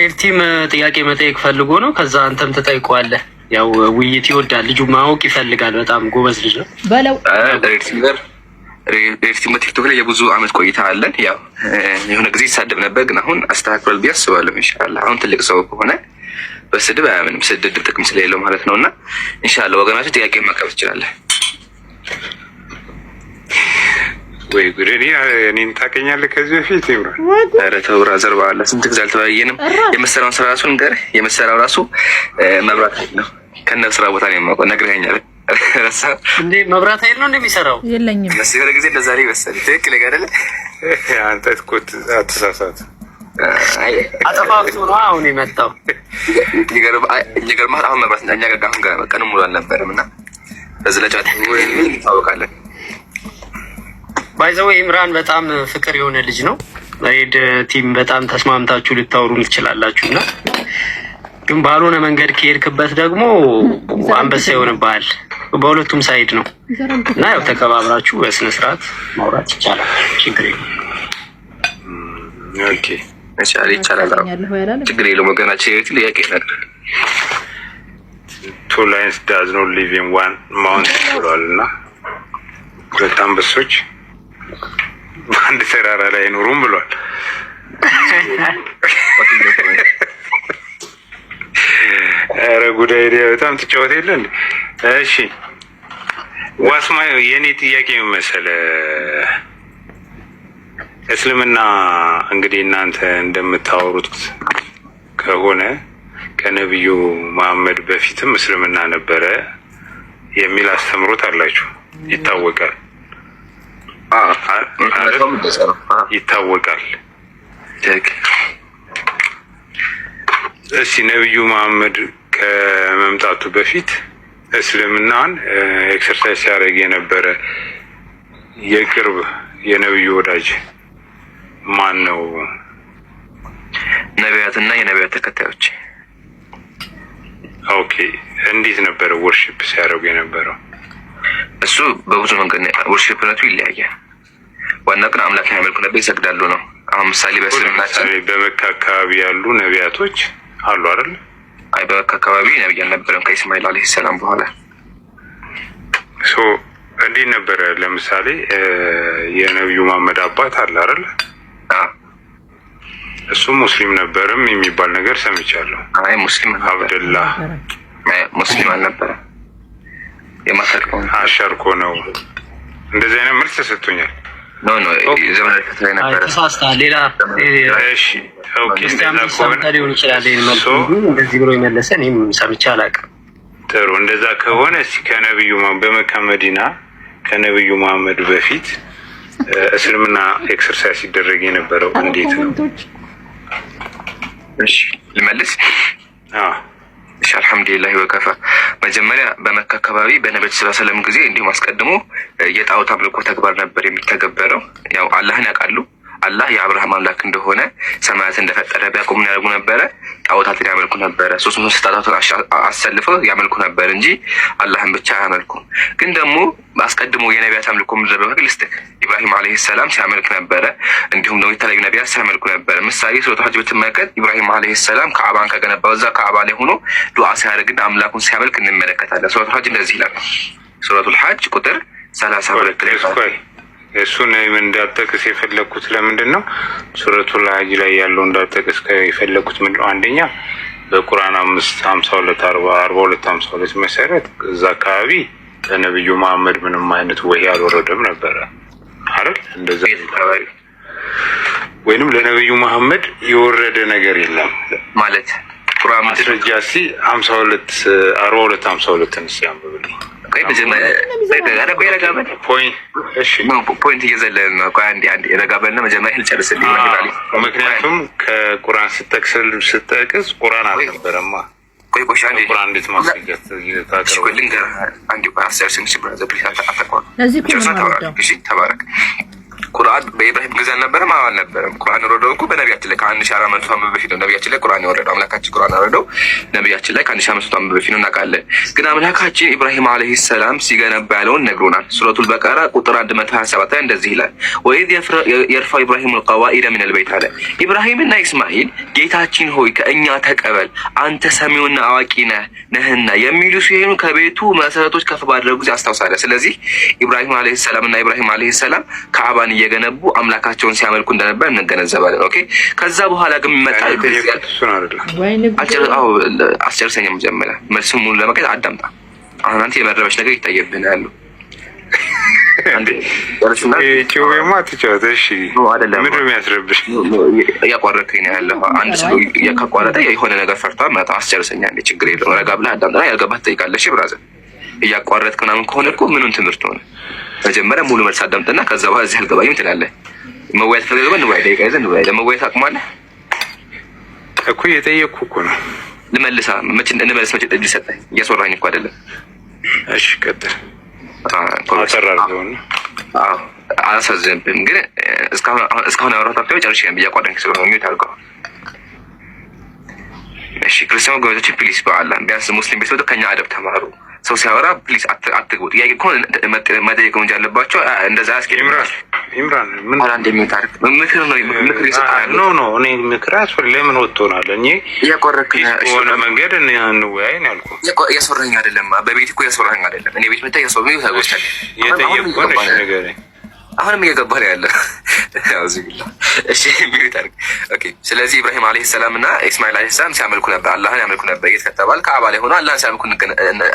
ኤርቲም ጥያቄ መጠየቅ ፈልጎ ነው። ከዛ አንተም ትጠይቀዋለህ። ያው ውይይት ይወዳል ልጁ፣ ማወቅ ይፈልጋል። በጣም ጎበዝ ልጅ ነው በለው። ኤርቲም ቲክቶክ ላይ የብዙ አመት ቆይታ አለን። ያው የሆነ ጊዜ ይሳደብ ነበር፣ ግን አሁን አስተካክሏል ብዬ አስባለሁ። ኢንሻአላህ አሁን ትልቅ ሰው ከሆነ በስድብ አያምንም። ስድብ ጥቅም ስለሌለው ማለት ነውና ኢንሻአላህ ወገናችሁ ጥያቄ ማቅረብ ትችላለህ። ወይ ጉድ! እኔን ታውቀኛለህ ከዚህ በፊት ይብራ። ኧረ ተው ብራዘር፣ በኋላ ስንት ጊዜ አልተወያየንም። የመሰራውን ስራ ራሱ ንገር። የመሰራው ራሱ መብራት ነው፣ ከነ ስራ ቦታ ነው የማውቀው። ነግረኸኛል እንዴ? መብራት ኃይል ነው እንደሚሰራው የለኝም። መስለ ጊዜ እንደዛ ላይ መሰለኝ። ትክክል አይደለ? አንተ እኮ አትሳሳት። አጠፋፍቶ ነው አሁን የመጣው። ይገርምሃል። አሁን መብራት እኛ ጋር አሁን ጋር ቀን ሙሉ አልነበረም እና በዚህ ለጫት እንታወቃለን። ባይዘው ኢምራን በጣም ፍቅር የሆነ ልጅ ነው። ሬድ ቲም በጣም ተስማምታችሁ ልታወሩ ትችላላችሁ እና ግን ባልሆነ መንገድ ከሄድክበት ደግሞ አንበሳ ይሆንብሃል። በሁለቱም ሳይድ ነው እና ያው ተከባብራችሁ በስነ ስርዓት ማውራት ይቻላል። ችግር የለም። ኦኬ ይቻላል። ችግር የለውም። ወገናችን የት ጥያቄ ነበር። two lions does not live in one mountain ብሏል እና ሁለት አንበሶች በአንድ ተራራ ላይ አይኖሩም ብሏል። ኧረ ጉዳይ በጣም ትጫወት የለ እንዴ? እሺ ዋስማ የኔ ጥያቄ መሰለህ፣ እስልምና እንግዲህ እናንተ እንደምታወሩት ከሆነ ከነብዩ መሐመድ በፊትም እስልምና ነበረ የሚል አስተምሮት አላችሁ፣ ይታወቃል። ይታወቃል። እሺ ነብዩ መሐመድ ከመምጣቱ በፊት እስልምናን ኤክሰርሳይዝ ሲያደርግ የነበረ የቅርብ የነብዩ ወዳጅ ማን ነው? ነቢያትና የነቢያት ተከታዮች። ኦኬ እንዴት ነበረ ወርሺፕ ሲያደርጉ የነበረው? እሱ በብዙ መንገድ ወርሺፕነቱ ይለያያል። ዋና ግን አምላክ ያመልኩ ነበር፣ ይሰግዳሉ ነው። አሁን ምሳሌ በእስልምናችን በመካ አካባቢ ያሉ ነቢያቶች አሉ አይደል? አይ በመካ አካባቢ ነብይ አልነበረም ከኢስማኤል አለይሂ ሰላም በኋላ። እንዴት ነበረ? ለምሳሌ የነብዩ መሐመድ አባት አለ አይደል? እሱ ሙስሊም ነበርም የሚባል ነገር ሰምቻለሁ። አይ ሙስሊም አብደላህ ሙስሊም አልነበረም። የማሰልከው አሻርኮ ነው። እንደዚህ አይነት መልስ ተሰጥቶኛል። ኖ ዘመን ከተለይ ነበር። ተሳስተሃል። ሌላ እሺ ኦኬ ሊሆን ይችላል። እንደዚህ ብሎ የመለሰ እኔም ሰምቼ አላውቅም። ጥሩ እንደዛ ከሆነ እስኪ ከነብዩ በመካ መዲና ከነብዩ መሐመድ በፊት እስልምና ኤክሰርሳይዝ ሲደረግ የነበረው እንዴት ነው? እሺ ልመልስ። እሺ አልሐምዱሊላህ ወከፋ። መጀመሪያ በመካ አካባቢ በነብዩ ሰለላሁ ዐለይሂ ወሰለም ጊዜ እንዲሁም አስቀድሞ የጣዖት አምልኮ ተግባር ነበር የሚተገበረው። ያው አላህን ያውቃሉ። አላህ የአብርሃም አምላክ እንደሆነ ሰማያት እንደፈጠረ ቢያውቁም ያደርጉ ነበረ። ጣዖታትን ያመልኩ ነበረ። 300 ጣዖታትን አሰልፈው ያመልኩ ነበር እንጂ አላህን ብቻ አያመልኩም። ግን ደግሞ አስቀድሞ የነቢያት አምልኮ ምድረ በግልስት ኢብራሂም አለይሂ ሰላም ሲያመልክ ነበረ። እንዲሁም ደግሞ የተለያዩ ነቢያት ሲያመልኩ ነበረ። ምሳሌ ሱረቱል ሐጅ ብትመለከት ኢብራሂም አለይሂ ሰላም ከአባን ከገነባው እዛ ከአባ ላይ ሆኖ ዱዓ ሲያደርግና አምላኩን ሲያመልክ እንመለከታለን። ሱረቱል ሐጅ እንደዚህ ይላል። ሱረቱል ሐጅ ቁጥር 32 ላይ እሱን እንዳጠቅስ የፈለኩት ለምንድን ነው? ሱረቱል ሐጅ ላይ ያለው እንዳጠቅስ የፈለኩት ምንድነው? አንደኛ በቁርአን 5:52 42:52 መሰረት እዛ አካባቢ ለነብዩ መሐመድ ምንም አይነት ወህይ አልወረደም ነበረ አይደል? እንደዛ ወይንም ለነብዩ መሐመድ የወረደ ነገር የለም ማለት ቁርአን ማስረጃ 42:52 እንስያምብልኝ። ፖይንት እየዘለን ነው። አንድ የረጋበልና መጀመሪያ ልጨርስልኝ። ምክንያቱም ከቁርአን ስጠቅስ ቁርአን አልነበረማ። ቆይ ቁርአን እንዴት ማስረጃት አንድ ቁርአን በኢብራሂም ጊዜ አልነበረም? አዎ አልነበረም። ቁርአን የወረደው እኮ በነቢያችን ላይ ከ1400 ዓመት በፊት ነው። ነቢያችን ላይ ቁርአን የወረደው አምላካችን ቁርአን ያወረደው ነቢያችን ላይ ከ1500 ዓመት በፊት ነው እናውቃለን። ግን አምላካችን ኢብራሂም አለይሂ ሰላም ሲገነባ ያለውን ነግሮናል። ሱረቱል በቀራ ቁጥር 127 ላይ እንደዚህ ይላል፣ ወኢዝ የርፋ ኢብራሂም አልቀዋኢደ ሚነል በይት አለ። ኢብራሂምና ኢስማኤል ጌታችን ሆይ ከእኛ ተቀበል አንተ ሰሚውና አዋቂ ነህና የሚሉ ሲሆኑ ከቤቱ መሰረቶች ከፍ ባደረጉ ጊዜ አስታውሳለህ። ስለዚህ ኢብራሂም አለይሂ ሰላም እና ኢብራሂም አለይሂ ሰላም ከአባን እየገነቡ አምላካቸውን ሲያመልኩ እንደነበር እንገነዘባለን። ኦኬ። ከዛ በኋላ ግን መጣል አስጨርሰኝ መጀመሪያ መልሱን ሙሉ ለመቀየር አዳምጣ። አሁን አንተ የመረበሽ ነገር ይታየብህ ያለው እያቋረጥከኝ ነው ያለው። አንድ ሰው ካቋረጠ የሆነ ነገር ፈርቷል ማለት አስጨርሰኝ። ችግር የለውም። ረጋ ብለህ አዳምጠና ያልገባህ ትጠይቃለህ። ብራዘር እያቋረጥክ ምናምን ከሆነ እኮ ምኑን ትምህርት ሆነ? መጀመሪያ ሙሉ መልስ አዳምጥና ከዛ በኋላ እዚህ አልገባኝም ትላለህ። መወያየት ፈለገ እንወያይ። ደቂቃ ይዘን እንወያይ። ለመወያየት አቅማለህ እኮ እየጠየቅኩ እኮ ነው። ልመልሳ መቼ እንመልስ? መቼ እድል ሰጠኝ? እያስወራኝ እኮ አይደለም። እሺ ቀጥል። አላሳዝንብህም ግን እስካሁን ያወራሁት አካባቢ ጨርሼ እያቋረጥክ ስለሆነ ሚዩት አድርገው። እሺ ክርስቲያን ጎበዞች ፕሊስ በአላህ ቢያንስ ሙስሊም ቤተሰቦች ከኛ አደብ ተማሩ። ሰው ሲያወራ ፕሊስ አትግቡ። ጥያቄ እኮ መጠየቅ እንጂ ያለባቸው እንደዛ ያስኬድ። ኢምራን ምን እንደሚታርቅ ምክር ነው ምክር ይሰጣል። ኖ እኔ ምክር አስፈልግ ለምን ወጥቶናል? እኔ እያቆረክኝ ሆነ መንገድ እንወያይ ነው ያልኩህ። እያስወራኝ አይደለም። በቤት እኮ እያስወራኝ አይደለም። እኔ ቤት መጣ እያስወራኝ ታጎስታል። የጠየቅኩህ ነሽ ነገር አሁንም እየገባህ ነው ያለ። እሺ ቢታርክ ኦኬ። ስለዚህ ኢብራሂም አለይሂ ሰላም እና ኢስማኤል አለይሂ ሰላም ሲያመልኩ ነበር፣ አላህን ያመልኩ ነበር። የተከተባል ከአባ ላይ ሆኖ አላህን ሲያመልኩ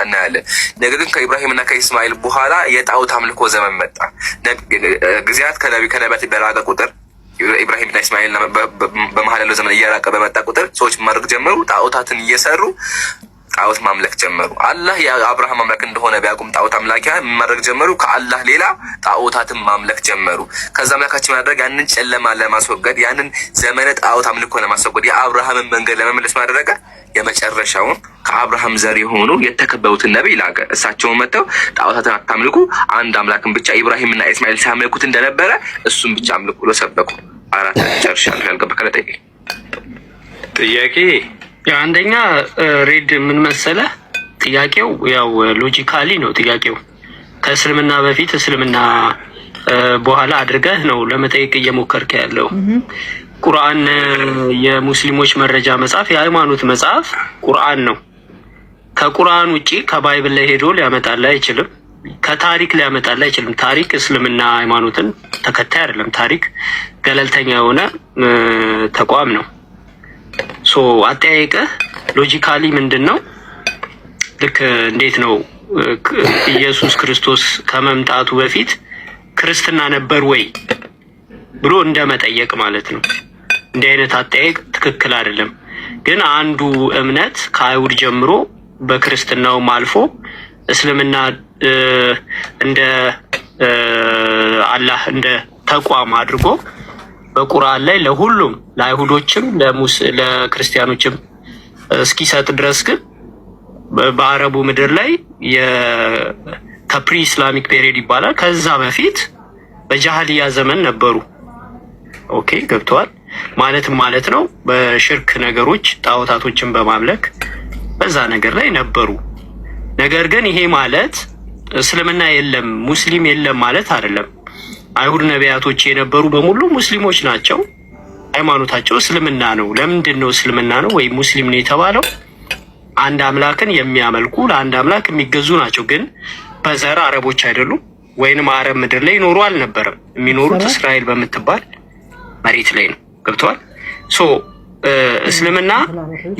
እናያለን። ነገር ግን ከኢብራሂም እና ከኢስማኤል በኋላ የጣዖት አምልኮ ዘመን መጣ። ጊዜያት ከነቢያት በራቀ ቁጥር ኢብራሂም እና ኢስማኤል በመሀል ያለው ዘመን እየራቀ በመጣ ቁጥር ሰዎች ማድረግ ጀመሩ። ጣዖታትን እየሰሩ ጣዖት ማምለክ ጀመሩ። አላህ የአብርሃም አምላክ እንደሆነ ቢያውቁም ጣዖት አምላኪያ ማድረግ ጀመሩ። ከአላህ ሌላ ጣዖታትን ማምለክ ጀመሩ። ከዛ አምላካችን ማድረግ ያንን ጨለማ ለማስወገድ ያንን ዘመነ ጣዖት አምልኮ ለማስወገድ የአብርሃምን መንገድ ለመመለስ ማድረግ የመጨረሻውን ከአብርሃም ዘር የሆኑ የተከበሩትን ነብይ ላከ። እሳቸውን መጥተው ጣዖታትን አታምልኩ፣ አንድ አምላክን ብቻ ኢብራሂምና ኢስማኤል ሲያመልኩት እንደነበረ እሱን ብቻ አምልኩ ብሎ ሰበኩ። አራት ጨርሻለሁ። ያልገባህ ካለ ጠይቅ። ጥያቄ አንደኛ ሬድ ምን መሰለህ፣ ጥያቄው ያው ሎጂካሊ ነው። ጥያቄው ከእስልምና በፊት እስልምና በኋላ አድርገህ ነው ለመጠየቅ እየሞከርክ ያለው። ቁርአን የሙስሊሞች መረጃ መጽሐፍ፣ የሃይማኖት መጽሐፍ ቁርአን ነው። ከቁርአን ውጪ ከባይብል ላይ ሄዶ ሊያመጣልህ አይችልም። ከታሪክ ሊያመጣልህ አይችልም። ታሪክ እስልምና ሃይማኖትን ተከታይ አይደለም። ታሪክ ገለልተኛ የሆነ ተቋም ነው። ሶ አጠያየቅህ ሎጂካሊ ምንድን ነው? ልክ እንዴት ነው ኢየሱስ ክርስቶስ ከመምጣቱ በፊት ክርስትና ነበር ወይ ብሎ እንደመጠየቅ ማለት ነው። እንዲህ አይነት አጠያየቅ ትክክል አይደለም። ግን አንዱ እምነት ከአይሁድ ጀምሮ በክርስትናውም አልፎ እስልምና እንደ አላህ እንደ ተቋም አድርጎ በቁርአን ላይ ለሁሉም ለአይሁዶችም ለክርስቲያኖችም እስኪሰጥ ድረስ ግን በአረቡ ምድር ላይ ከፕሪ ኢስላሚክ ፔሪየድ ይባላል። ከዛ በፊት በጃህሊያ ዘመን ነበሩ። ኦኬ ገብተዋል ማለት ነው። በሽርክ ነገሮች ጣዖታቶችን በማምለክ በዛ ነገር ላይ ነበሩ። ነገር ግን ይሄ ማለት እስልምና የለም ሙስሊም የለም ማለት አይደለም። አይሁድ ነቢያቶች የነበሩ በሙሉ ሙስሊሞች ናቸው። ሃይማኖታቸው እስልምና ነው። ለምንድን ነው እስልምና ነው ወይም ሙስሊም ነው የተባለው? አንድ አምላክን የሚያመልኩ ለአንድ አምላክ የሚገዙ ናቸው። ግን በዘር አረቦች አይደሉም፣ ወይንም አረብ ምድር ላይ ይኖሩ አልነበረም። የሚኖሩት እስራኤል በምትባል መሬት ላይ ነው። ገብተዋል። ሶ እስልምና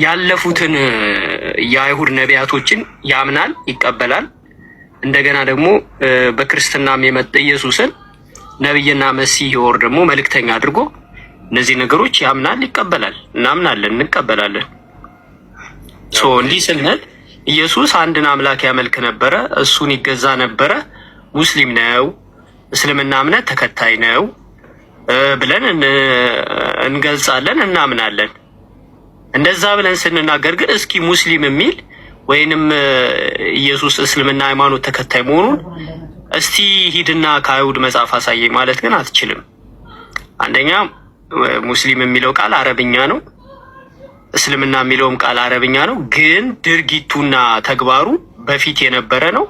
ያለፉትን የአይሁድ ነቢያቶችን ያምናል፣ ይቀበላል። እንደገና ደግሞ በክርስትናም የመጣ ኢየሱስን ነብይና መሲህ ወር ደግሞ መልእክተኛ አድርጎ እነዚህ ነገሮች ያምናል፣ ይቀበላል። እናምናለን፣ እንቀበላለን። ሶ እንዲህ ስንል ኢየሱስ አንድን አምላክ ያመልክ ነበረ፣ እሱን ይገዛ ነበረ፣ ሙስሊም ነው፣ እስልምና እምነት ተከታይ ነው ብለን እንገልጻለን፣ እናምናለን። እንደዛ ብለን ስንናገር ግን እስኪ ሙስሊም የሚል ወይንም ኢየሱስ እስልምና ሃይማኖት ተከታይ መሆኑን እስቲ ሂድና ከአይሁድ መጽሐፍ አሳየኝ ማለት ግን አትችልም። አንደኛ ሙስሊም የሚለው ቃል አረብኛ ነው፣ እስልምና የሚለውም ቃል አረብኛ ነው። ግን ድርጊቱና ተግባሩ በፊት የነበረ ነው፣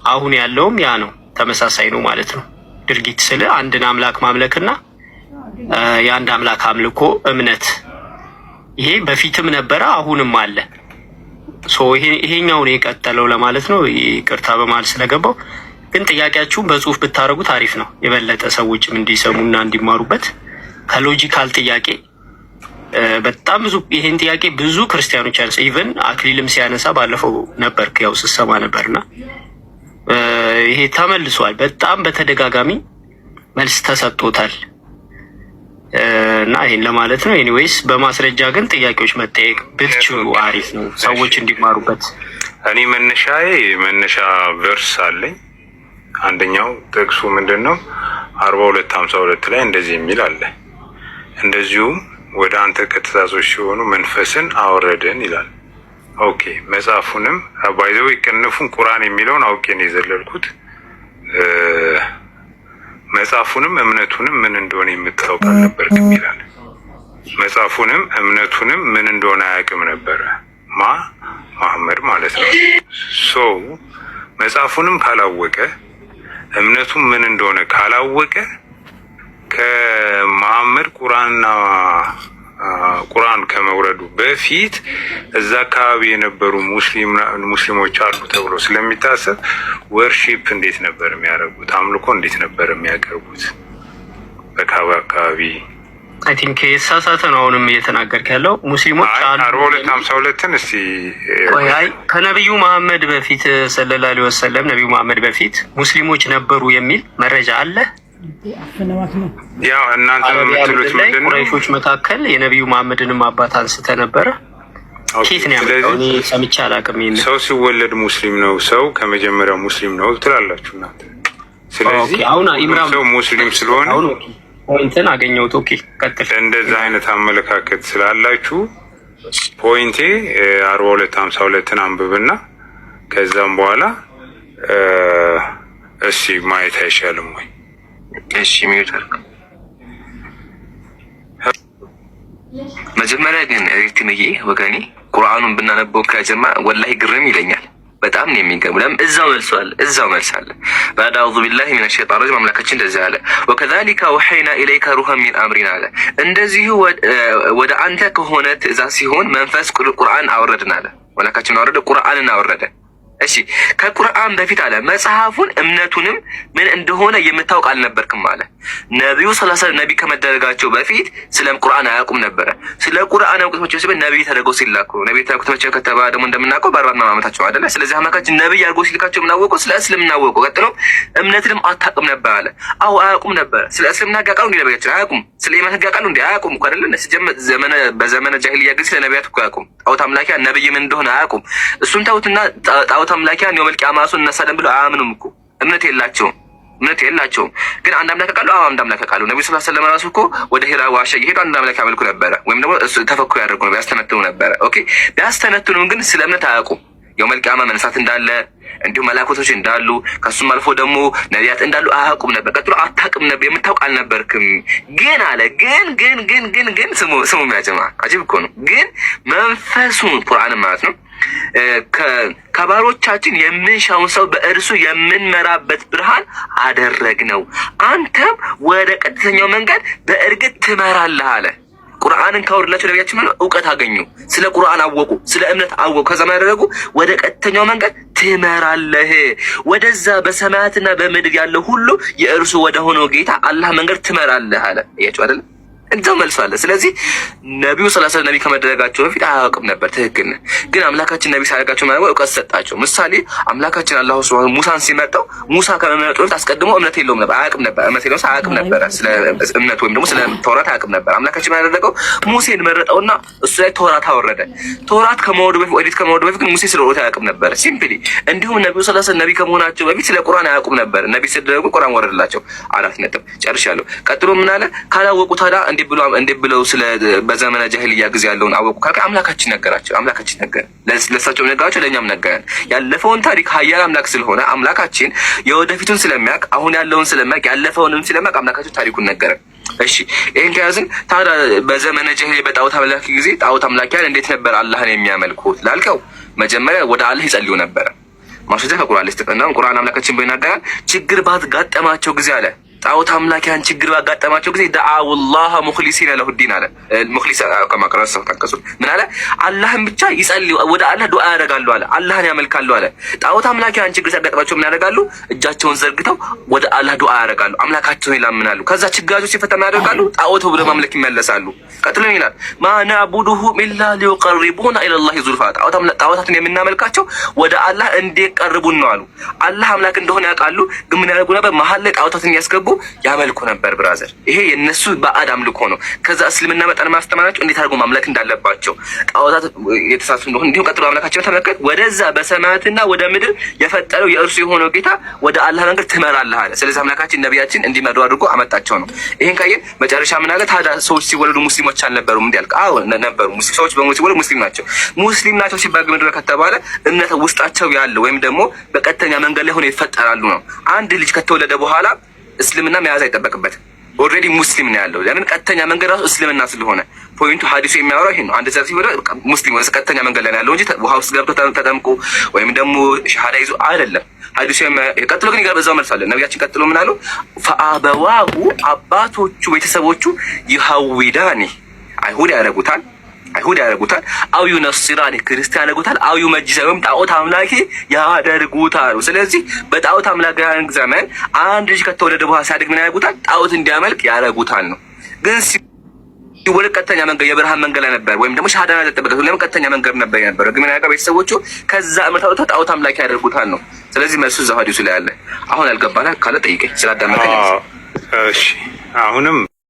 አሁን ያለውም ያ ነው፣ ተመሳሳይ ነው ማለት ነው። ድርጊት ስለ አንድን አምላክ ማምለክና የአንድ አምላክ አምልኮ እምነት፣ ይሄ በፊትም ነበረ አሁንም አለ። ይሄኛው ነው የቀጠለው ለማለት ነው። ይቅርታ በማለት ስለገባው። ግን ጥያቄያችሁን በጽሁፍ ብታረጉት አሪፍ ነው፣ የበለጠ ሰዎችም እንዲሰሙና እንዲማሩበት። ከሎጂካል ጥያቄ በጣም ብዙ ይሄን ጥያቄ ብዙ ክርስቲያኖች ያነሳ፣ ኢቨን አክሊልም ሲያነሳ ባለፈው ነበር ያው ስሰማ ነበርና ይሄ ተመልሷል። በጣም በተደጋጋሚ መልስ ተሰጥቶታል እና ይሄን ለማለት ነው። ኤኒዌይስ በማስረጃ ግን ጥያቄዎች መጠየቅ ብትችሉ አሪፍ ነው፣ ሰዎች እንዲማሩበት። እኔ መነሻ ቨርስ አለኝ። አንደኛው ጥቅሱ ምንድነው? 42:52 ላይ እንደዚህ የሚል አለ። እንደዚሁም ወደ አንተ ከትእዛዞች ሲሆኑ መንፈስን አወረድን ይላል። ኦኬ መጽሐፉንም ባይዘው ቅንፉን ቁርአን የሚለውን አውቄ ነው የዘለልኩት። መጽሐፉንም እምነቱንም ምን እንደሆነ የምታውቅ አልነበርክም ይላል። መጽሐፉንም እምነቱንም ምን እንደሆነ አያውቅም ነበረ መሐመድ ማለት ነው። መጽሐፉንም ካላወቀ እምነቱም ምን እንደሆነ ካላወቀ ከመሐመድ ቁርአን ከመውረዱ በፊት እዛ አካባቢ የነበሩ ሙስሊሞች አሉ ተብሎ ስለሚታሰብ ወርሺፕ እንዴት ነበር የሚያደርጉት? አምልኮ እንዴት ነበር የሚያቀርቡት? በካባ አካባቢ አይ ቲንክ የተሳሳተ ነው አሁንም እየተናገርክ ያለው። ሙስሊሞች አሉ 42:52 እስቲ አይ ከነብዩ መሐመድ በፊት ሰለላሁ ዐለይሂ ወሰለም ነብዩ መሐመድ በፊት ሙስሊሞች ነበሩ የሚል መረጃ አለ። ያው እናንተ የምትሉት ምንድን ነው? ቁረይሾች መካከል የነብዩ መሐመድንም አባት አንስተ ነበረ። ኬት ነው ያመጣው? እኔ ሰምቼ አላውቅም። ይሄን ሰው ሲወለድ ሙስሊም ነው፣ ሰው ከመጀመሪያው ሙስሊም ነው ትላላችሁ እናንተ። ስለዚህ አሁን ኢምራን ሰው ሙስሊም ስለሆነ ፖይንትን አገኘሁት። ኦኬ ቀጥል። እንደዛ አይነት አመለካከት ስላላችሁ ፖይንቴ 42:52 አንብብና ከዛም በኋላ እሺ ማየት አይሻልም ወይ? እሺ ሚውተር መጀመሪያ ግን ሪትምዬ ወገኔ ቁርአኑን ብናነበው ከጀማ ወላሂ ግርም ይለኛል። በጣም ነው የሚገርም። ለምን እዛው መልሳለ ባዳ አዑዙ ቢላሂ ሚነ ሸይጣን ረጂም አምላካችን እንደዚህ አለ፣ ወከዛሊከ ወሐይና ኢለይከ ሩሐን ሚን አምሪና አለ። እንደዚሁ ወደ አንተ ከሆነ ትእዛዝ ሲሆን መንፈስ ቁርአን አወረድን አለ። አምላካችን አወረደ፣ ቁርአንን አወረደ። እሺ ከቁርአን በፊት አለ መጽሐፉን እምነቱንም ምን እንደሆነ የምታውቅ አልነበርክም አለ። ነብዩ ሰለላሁ ዐለይሂ ነብይ ከመደረጋቸው በፊት ስለ ቁርአን አያውቁም ነበረ። ስለ ቁርአን አውቀቶች ሲባል ነብይ ተደርገው ሲላኩ ነብይ ተደርገው ከተባ ደግሞ እንደምናውቀው በ40 ዓመታቸው አይደለ። ስለዚህ አማካችን ነብይ አድርገው ሲልካቸው ምናወቁ ስለ እስልምና አወቁ። ቀጥሎ እምነትንም አታውቅም ነበር አለ። አው አያውቁም ነበር። ስለ እስልምና ጋቃሉ እንዴ ነብያችን አያውቁም። ስለ ኢማን ጋቃሉ እንዴ አያውቁም እኮ አይደለ። በዘመነ ጃሂልያ ጊዜ ስለ ነብያት እኮ አያውቁም። ጣዖት አምላኪያ ነብይ ምን እንደሆነ አያውቁም። እሱን ተውትና ጣዖት አምላኪያ ነው መልቂያ ማሱን እነሳለን ብለው አያምኑም እኮ። እምነት የላቸውም። ግን አንድ አምላክ ቃሉ አንድ አምላክ ቃሉ ነብዩ ሰለላሁ ዐለይሂ ወሰለም ራሱ እኮ ወደ ሂራ ዋሻ እየሄዱ አንድ አምላክ ያመልኩ ነበረ፣ ወይም ደግሞ እሱ ተፈክሮ ያደርጉ ነበር፣ ያስተነትኑ ነበረ። ኦኬ ቢያስተነትኑም ግን ስለ እምነት አያውቁም። የውመል ቂያማ መነሳት እንዳለ እንዲሁም መላእክቶች እንዳሉ ከሱም አልፎ ደግሞ ነቢያት እንዳሉ አያውቁም ነበር። ቀጥሎ አታውቅም ነበር፣ የምታውቅ አልነበርክም። ግን አለ ግን ስሙ የሚያጀማ አጂብ እኮ ነው። ግን መንፈሱን ቁርአን ማለት ነው ከባሮቻችን የምንሻውን ሰው በእርሱ የምንመራበት ብርሃን አደረግነው፣ አንተም ወደ ቀጥተኛው መንገድ በእርግጥ ትመራለህ አለ። ቁርአንን ካወረደላቸው ነቢያችን ማለት እውቀት አገኙ፣ ስለ ቁርአን አወቁ፣ ስለ እምነት አወቁ። ከዛ ምን ያደረጉ? ወደ ቀጥተኛው መንገድ ትመራለህ፣ ወደዛ በሰማያትና በምድር ያለው ሁሉ የእርሱ ወደ ሆነው ጌታ አላህ መንገድ ትመራለህ አለ። እያችሁ አይደል? እዛው መልሷል። ስለዚህ ነብዩ ሰለላሁ ዐለይሂ ወሰለም ነብይ ከመደረጋቸው በፊት አያውቅም ነበር። ትክክል ነው። ግን አምላካችን ነብይ ሲያደርጋቸው ማለት እውቀት ሰጣቸው። ምሳሌ አምላካችን አላሁ ሱብሃነሁ ሙሳን ሲመጣው ሙሳ ከመመረጡ በፊት አስቀድሞ እምነት የለውም ነበር፣ አያውቅም ነበር። እምነት የለውም አያውቅም ነበር። ስለ እምነት ወይም ደግሞ ስለ ተውራት አያውቅም ነበር። አምላካችን ያደረገው ሙሴን መረጠውና እሱ ላይ ተውራት አወረደ። ተውራት ከመወረዱ በፊት ግን ሙሴ ስለ ኦሪት አያውቅም ነበር። ሲምፕሊ እንዲሁም ነብዩ ሰለላሁ ዐለይሂ ወሰለም ነብይ ከመሆናቸው በፊት ስለ ቁርአን አያውቁም ነበር። ነብይ ሲደረጉ ቁርአን ወረደላቸው። 4 ነጥብ ጨርሻለሁ። ቀጥሎ ምን አለ? ካላወቁ ታዲያ እንዴ ብለው ስለ በዘመነ ጃሂልያ ጊዜ ያለውን አወቁ ካልከ አምላካችን ነገራቸው። አምላካችን ነገረ ለሳቸው ነገራቸው፣ ለኛም ነገረን። ያለፈውን ታሪክ ኃያል አምላክ ስለሆነ አምላካችን የወደፊቱን ስለሚያውቅ አሁን ያለውን ስለሚያውቅ ያለፈውንም ስለሚያውቅ አምላካችን ታሪኩን ነገረን። እሺ ይሄን ከያዝን ታዲያ በዘመነ ጀህሊያ በጣዖት አምላኪ ጊዜ ጣዖት አምላኪያን እንዴት ነበር አላህን የሚያመልኩት ላልከው፣ መጀመሪያ ወደ አላህ ይጸልዩ ነበር። ማስረጃ ከቁርአን ላይ ተቀናም ቁርአን አምላካችን በይናገራል ችግር ባጋጠማቸው ጊዜ አለ ጣዖት አምላኪያን ችግር ባጋጠማቸው ጊዜ ደአውላህ ሙኽሊሲነ ለሁ ዲን አለ። ሙኽሊስ ከማቀራስ ተንቀሱ ምን አለ? አላህን ብቻ ይጸልዩ ወደ አላህ ዱዓ ያደርጋሉ አለ። አላህን ያመልካሉ አለ። ጣዖት አምላኪያን ችግር ሲያጋጥማቸው ምን ያደርጋሉ? እጃቸውን ዘርግተው ወደ አላህ ዱዓ ያደርጋሉ፣ አምላካቸውን ይላምናሉ። ከዛ ችግራቸው ሲፈታ ምን ያደርጋሉ? ጣዖት ብለው ማምለክ ይመለሳሉ። ቀጥሎ ይላል ማናቡዱሁ ኢላ ሊዩቀርቡና ኢለላሂ ዙልፋ። ጣዖታትን የምናመልካቸው ወደ አላህ እንዲቀርቡን ነው አሉ። አላህ አምላክ እንደሆነ ያውቃሉ፣ ግን ምን ያደርጉ ነበር? መሀል ላይ ጣዖታትን ያስገቡ ያመልኩ ነበር። ብራዘር ይሄ የነሱ ባዕድ አምልኮ ነው። ከዛ እስልምና መጠን ማስተማራቸው እንዴት አድርጎ ማምለክ እንዳለባቸው ጣዖታት የተሳሱ እንደሆነ እንዲሁም ቀጥሎ አምላካቸው ተመልከት። ወደዛ በሰማያትና ወደ ምድር የፈጠረው የእርሱ የሆነው ጌታ ወደ አላህ መንገድ ትመራለህ አለ። ስለዚህ አምላካችን ነቢያችን እንዲመሩ አድርጎ አመጣቸው ነው። ይሄን ካየን መጨረሻ ምን አለ? ታዲያ ሰዎች ሲወለዱ ሙስሊሞች አልነበሩም እንዴ አልክ? አዎ ነበሩ። ሰዎች በሙሉ ሲወለዱ ሙስሊም ናቸው። ሙስሊም ናቸው ሲባል ምንድነው ከተባለ እምነት ውስጣቸው ያለው ወይም ደግሞ በቀጥተኛ መንገድ ላይ ሆነው ይፈጠራሉ ነው። አንድ ልጅ ከተወለደ በኋላ እስልምና መያዝ አይጠበቅበትም። ኦልሬዲ ሙስሊም ነው ያለው። ለምን? ቀጥተኛ መንገድ ራሱ እስልምና ስለሆነ። ፖይንቱ ሐዲሱ የሚያወራው ይሄ ነው። አንድ ሰው ሲወለድ ሙስሊም ወይ ቀጥተኛ መንገድ ላይ ያለው እንጂ ውሃ ውስጥ ገብቶ ተጠምቆ ወይም ደግሞ ሸሃዳ ይዞ አይደለም። ሐዲሱ ቀጥሎ ግን ይገርበዛው መልሳለ ነብያችን ቀጥሎ ምን አሉ? ፈአበዋሁ አባቶቹ ቤተሰቦቹ ይሐዊዳኒ አይሁድ ያደርጉታል አው ዩነስራኒ ክርስቲያን ያደርጉታል፣ አው ዩመጅሳ ወይም ጣዖት አምላኪ ያደርጉታል። ስለዚህ በጣዖት አምላኪያን ዘመን አንድ ልጅ ከተወለደ በኋላ ሲያድግ ምን ያደርጉታል? ጣዖት እንዲያመልክ ያደርጉታል ነው። ግን ሲወለድ ቀጥተኛ መንገድ የብርሃን መንገድ ላይ ነበር ወይም ደግሞ ሻሃዳ ያልተጠበቀ ለምን ቀጥተኛ መንገድ ነበር የነበረው። ግን ምን ያደርጋል? ቤተሰቦቹ ከዛ እምነታው ጣዖት አምላኪ ያደርጉታል ነው። ስለዚህ መልሱ እዛው ሐዲሱ ላይ አለ። አሁን ያልገባህ ካለ ጠይቀኝ ስላዳመጠኝ። እሺ አሁንም